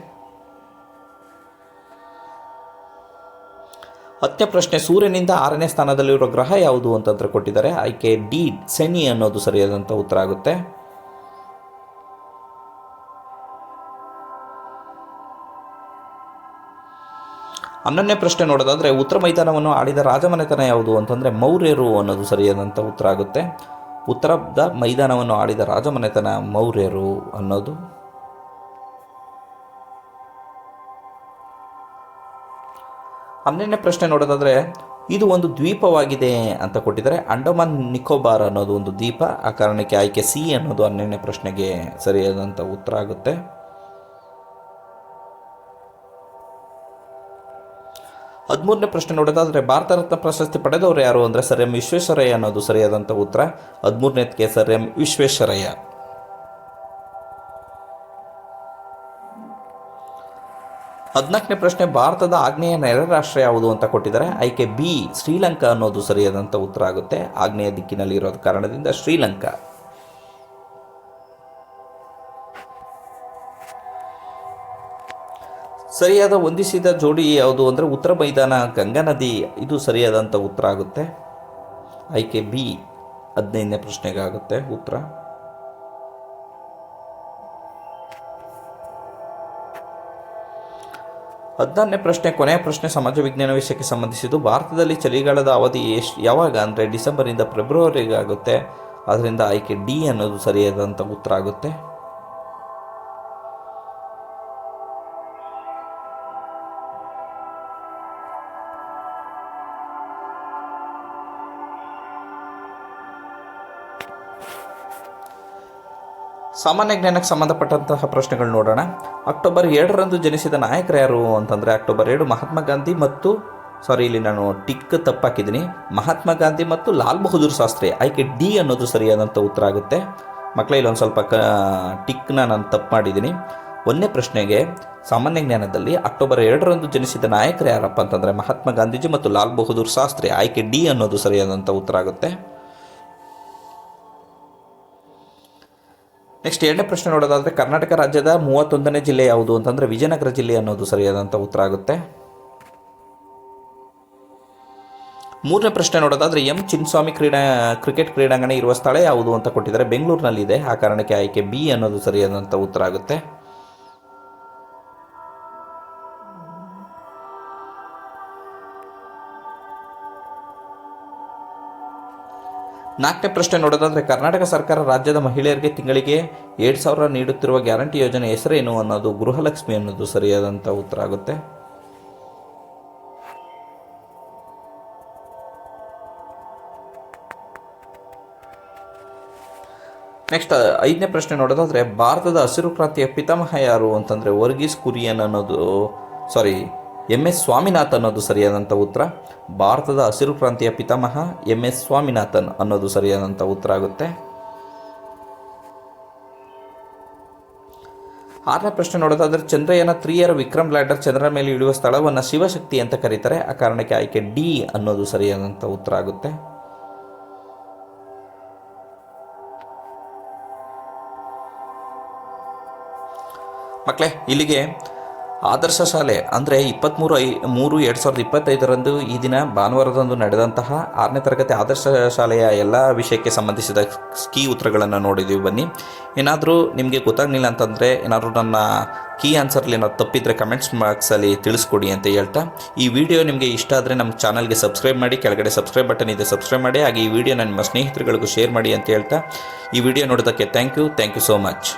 10ನೇ ಪ್ರಶ್ನೆ ಸೂರ್ಯನಿಂದ 6ನೇ ಸ್ಥಾನದಲ್ಲಿರುವ ಗ್ರಹ ಯಾವುದು ಅಂತಂದ್ರೆ ಕೊಟ್ಟಿದ್ದಾರೆ, ಆಯ್ಕೆ ಡಿ ಶನಿ ಅನ್ನೋದು ಸರಿಯಾದಂಥ ಉತ್ತರ ಆಗುತ್ತೆ. 11ನೇ ಪ್ರಶ್ನೆ ನೋಡೋದಾದರೆ ಉತ್ತರ ಮೈದಾನವನ್ನು ಆಳಿದ ರಾಜಮನೆತನ ಯಾವುದು ಅಂತಂದರೆ ಮೌರ್ಯರು ಅನ್ನೋದು ಸರಿಯಾದಂಥ ಉತ್ತರ ಆಗುತ್ತೆ. ಉತ್ತರದ ಮೈದಾನವನ್ನು ಆಳಿದ ರಾಜಮನೆತನ ಮೌರ್ಯರು ಅನ್ನೋದು. 12ನೇ ಪ್ರಶ್ನೆ ನೋಡೋದಾದರೆ ಇದು ಒಂದು ದ್ವೀಪವಾಗಿದೆ ಅಂತ ಕೊಟ್ಟಿದ್ದಾರೆ, ಅಂಡಮಾನ್ ನಿಕೋಬಾರ್ ಅನ್ನೋದು ಒಂದು ದ್ವೀಪ, ಆ ಕಾರಣಕ್ಕೆ ಆಯ್ಕೆ ಸಿ ಅನ್ನೋದು 12ನೇ ಪ್ರಶ್ನೆಗೆ ಸರಿಯಾದಂಥ ಉತ್ತರ ಆಗುತ್ತೆ. 13ನೇ ಪ್ರಶ್ನೆ ನೋಡೋದಾದರೆ ಭಾರತ ರತ್ನ ಪ್ರಶಸ್ತಿ ಪಡೆದವರು ಯಾರು ಅಂದರೆ ಸರ್ ಎಂ ವಿಶ್ವೇಶ್ವರಯ್ಯ ಅನ್ನೋದು ಸರಿಯಾದಂಥ ಉತ್ತರ. 13ನೇದಕ್ಕೆ ಸರ್ ಎಂ ವಿಶ್ವೇಶ್ವರಯ್ಯ. 14ನೇ ಪ್ರಶ್ನೆ ಭಾರತದ ಆಗ್ನೇಯ ನೆರೆ ರಾಷ್ಟ್ರ ಯಾವುದು ಅಂತ ಕೊಟ್ಟಿದ್ದಾರೆ, ಆಯ್ಕೆ ಬಿ ಶ್ರೀಲಂಕಾ ಅನ್ನೋದು ಸರಿಯಾದಂಥ ಉತ್ತರ ಆಗುತ್ತೆ. ಆಗ್ನೇಯ ದಿಕ್ಕಿನಲ್ಲಿ ಇರೋದ ಕಾರಣದಿಂದ ಶ್ರೀಲಂಕಾ. 'ಸರಿಯಾದ ಹೊಂದಿಸಿದ ಜೋಡಿ ಯಾವುದು ಅಂದರೆ ಉತ್ತರ ಮೈದಾನ ಗಂಗಾ ನದಿ, ಇದು ಸರಿಯಾದಂಥ ಉತ್ತರ ಆಗುತ್ತೆ. ಆಯ್ಕೆ ಬಿ 15ನೇ ಪ್ರಶ್ನೆಗೆ ಆಗುತ್ತೆ ಉತ್ತರ. 16ನೇ ಪ್ರಶ್ನೆ ಕೊನೆಯ ಪ್ರಶ್ನೆ ಸಮಾಜ ವಿಜ್ಞಾನ ವಿಷಯಕ್ಕೆ ಸಂಬಂಧಿಸಿದ್ದು. ಭಾರತದಲ್ಲಿ ಚಳಿಗಾಲದ ಅವಧಿ ಯಾವಾಗ ಅಂದರೆ ಡಿಸೆಂಬರಿಂದ ಫೆಬ್ರವರಿಗೆ ಆಗುತ್ತೆ, ಅದರಿಂದ ಆಯ್ಕೆ ಡಿ ಅನ್ನೋದು ಸರಿಯಾದಂಥ ಉತ್ತರ ಆಗುತ್ತೆ. ಸಾಮಾನ್ಯ ಜ್ಞಾನಕ್ಕೆ ಸಂಬಂಧಪಟ್ಟಂತಹ ಪ್ರಶ್ನೆಗಳು ನೋಡೋಣ. ಅಕ್ಟೋಬರ್ 7ರಂದು ಜನಿಸಿದ ನಾಯಕರು ಯಾರು ಅಂತಂದರೆ ಅಕ್ಟೋಬರ್ 7 ಮಹಾತ್ಮ ಗಾಂಧಿ ಮತ್ತು ಇಲ್ಲಿ ನಾನು ಟಿಕ್ ತಪ್ಪಾಕಿದ್ದೀನಿ, ಮಹಾತ್ಮ ಗಾಂಧಿ ಮತ್ತು ಲಾಲ್ ಬಹದ್ದೂರ್ ಶಾಸ್ತ್ರಿ, ಆಯ್ಕೆ ಡಿ ಅನ್ನೋದು ಸರಿಯಾದಂಥ ಉತ್ತರ ಆಗುತ್ತೆ. ಮಕ್ಕಳೇ ಇಲ್ಲೊಂದು ಸ್ವಲ್ಪ ಟಿಕ್ನ ನಾನು ತಪ್ಪು ಮಾಡಿದ್ದೀನಿ. 1ನೇ ಪ್ರಶ್ನೆಗೆ ಸಾಮಾನ್ಯ ಜ್ಞಾನದಲ್ಲಿ ಅಕ್ಟೋಬರ್ 7ರಂದು ಜನಿಸಿದ ನಾಯಕರು ಯಾರಪ್ಪ ಅಂತಂದರೆ ಮಹಾತ್ಮ ಗಾಂಧೀಜಿ ಮತ್ತು ಲಾಲ್ ಬಹದ್ದೂರ್ ಶಾಸ್ತ್ರಿ, ಆಯ್ಕೆ ಡಿ ಅನ್ನೋದು ಸರಿಯಾದಂಥ ಉತ್ತರ ಆಗುತ್ತೆ. ನೆಕ್ಸ್ಟ್ 2ನೇ ಪ್ರಶ್ನೆ ನೋಡೋದಾದರೆ ಕರ್ನಾಟಕ ರಾಜ್ಯದ 31ನೇ ಜಿಲ್ಲೆ ಯಾವುದು ಅಂತಂದರೆ ವಿಜಯನಗರ ಜಿಲ್ಲೆ ಅನ್ನೋದು ಸರಿಯಾದಂಥ ಉತ್ತರ ಆಗುತ್ತೆ. 3ನೇ ಪ್ರಶ್ನೆ ನೋಡೋದಾದರೆ ಎಂ ಚಿನ್ನಸ್ವಾಮಿ ಕ್ರಿಕೆಟ್ ಕ್ರೀಡಾಂಗಣ ಇರುವ ಸ್ಥಳ ಯಾವುದು ಅಂತ ಕೊಟ್ಟಿದ್ದಾರೆ, ಬೆಂಗಳೂರಿನಲ್ಲಿದೆ, ಆ ಕಾರಣಕ್ಕೆ ಆಯ್ಕೆ ಬಿ ಅನ್ನೋದು ಸರಿಯಾದಂಥ ಉತ್ತರ ಆಗುತ್ತೆ. 4ನೇ ಪ್ರಶ್ನೆ ನೋಡೋದಾದರೆ ಕರ್ನಾಟಕ ಸರ್ಕಾರ ರಾಜ್ಯದ ಮಹಿಳೆಯರಿಗೆ ತಿಂಗಳಿಗೆ 7,000 ನೀಡುತ್ತಿರುವ ಗ್ಯಾರಂಟಿ ಯೋಜನೆ ಹೆಸರೇನು ಅನ್ನೋದು ಗೃಹಲಕ್ಷ್ಮಿ ಅನ್ನೋದು ಸರಿಯಾದಂಥ ಉತ್ತರ ಆಗುತ್ತೆ. ನೆಕ್ಸ್ಟ್ 5ನೇ ಪ್ರಶ್ನೆ ನೋಡೋದಾದರೆ ಭಾರತದ ಹಸಿರು ಕ್ರಾಂತಿಯ ಪಿತಾಮಹ ಯಾರು ಅಂತಂದರೆ ವರ್ಗೀಸ್ ಕುರಿಯನ್ ಅನ್ನೋದು MS ಸ್ವಾಮಿನಾಥನ್ ಅನ್ನೋದು ಸರಿಯಾದಂಥ ಉತ್ತರ. ಭಾರತದ ಹಸಿರು ಕ್ರಾಂತಿಯ ಪಿತಾಮಹ MS ಸ್ವಾಮಿನಾಥನ್ ಅನ್ನೋದು ಸರಿಯಾದಂಥ ಉತ್ತರ ಆಗುತ್ತೆ. 6ನೇ ಪ್ರಶ್ನೆ ನೋಡೋದಾದರೆ ಚಂದ್ರಯಾನ 3 ವಿಕ್ರಮ್ ಲ್ಯಾಂಡರ್ ಚಂದ್ರನ ಮೇಲೆ ಇಳಿಯುವ ಸ್ಥಳವನ್ನು ಶಿವಶಕ್ತಿ ಅಂತ ಕರೀತಾರೆ, ಆ ಕಾರಣಕ್ಕೆ ಆಯ್ಕೆ ಡಿ ಅನ್ನೋದು ಸರಿಯಾದಂಥ ಉತ್ತರ ಆಗುತ್ತೆ. ಮಕ್ಕಳೇ, ಇಲ್ಲಿಗೆ ಆದರ್ಶ ಶಾಲೆ ಅಂದರೆ 23/3/2025 ಈ ದಿನ ಭಾನುವಾರದಂದು ನಡೆದಂತಹ 6ನೇ ತರಗತಿ ಆದರ್ಶ ಶಾಲೆಯ ಎಲ್ಲ ವಿಷಯಕ್ಕೆ ಸಂಬಂಧಿಸಿದ ಕೀ ಉತ್ತರಗಳನ್ನು ನೋಡಿದ್ದೀವಿ. ಬನ್ನಿ, ಏನಾದರೂ ನಿಮಗೆ ಗೊತ್ತಾಗಲಿಲ್ಲ ಅಂತಂದರೆ, ಏನಾದರೂ ನನ್ನ ಕೀ ಆನ್ಸರ್ಲಿ ಏನಾದ್ರು ತಪ್ಪಿದರೆ ಕಮೆಂಟ್ಸ್ ಬಾಕ್ಸಲ್ಲಿ ತಿಳಿಸ್ಕೊಡಿ ಅಂತ ಹೇಳ್ತಾ, ಈ ವಿಡಿಯೋ ನಿಮಗೆ ಇಷ್ಟ ಆದರೆ ನಮ್ಮ ಚಾನಲ್ಗೆ ಸಬ್ಸ್ಕ್ರೈಬ್ ಮಾಡಿ, ಕೆಳಗಡೆ ಸಬ್ಸ್ಕ್ರೈಬ್ ಬಟನ್ ಇದೆ, ಸಬ್ಸ್ಕ್ರೈಬ್ ಮಾಡಿ. ಹಾಗೆ ಈ ವಿಡಿಯೋನ ನಿಮ್ಮ ಸ್ನೇಹಿತರುಗಳಿಗೂ ಶೇರ್ ಮಾಡಿ ಅಂತ ಹೇಳ್ತಾ, ಈ ವಿಡಿಯೋ ನೋಡೋದಕ್ಕೆ ಥ್ಯಾಂಕ್ ಯು ಸೋ ಮಚ್.